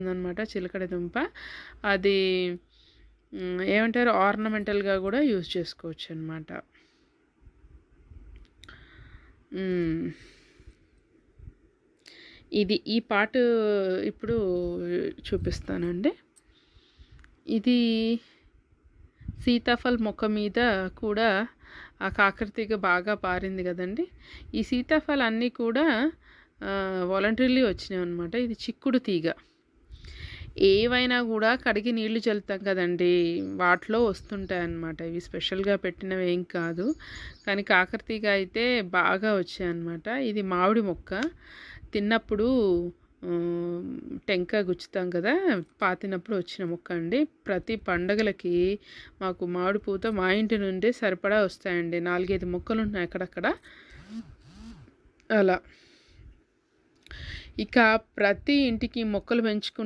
ఉందనమాట చిలకడ దుంప. అది ఏమంటారు ఆర్నమెంటల్‌గా గూడా యూజ్ చేసుకోవచ్చనమాట. హ్మ్. ఈ పార్ట్ ఇప్పుడు చూపిస్తానండి. ఇది సీతాఫల్ మొక్క మీద కూడా ఆ కాకరతీగ బాగా పారింది గదండీ! ఈ సీతాఫలాన్ని కూడా వాలంటరీలీ వచ్చినాయనమాట. ఇది చిక్కుడు తీగ. ఏవైనా గూడా కడిగి నీళ్లు చల్లుతాం కదండీ! వాటిలో వస్తుంటాయన్నమాట. ఇవి స్పెషల్‌గా పెట్టినవేం కాదు. కానీ కాకరతీగ అయితే బాగా వచ్చాయన్నమాట. ఇది మామిడి మొక్క. తిన్నప్పుడు టెంకాయ గుచ్చుతాం కదా! పాతినప్పుడు వచ్చిన మొక్క అండి. ప్రతి పండగలకి మాకు మామిడి పూత మా ఇంటి నుండే సరిపడా వస్తాయండి. 4, 5 మొక్కలున్నాయి అక్కడక్కడ. అలా. ఇక ప్రతి ఇంటికి మొక్కలు పెంచుకునే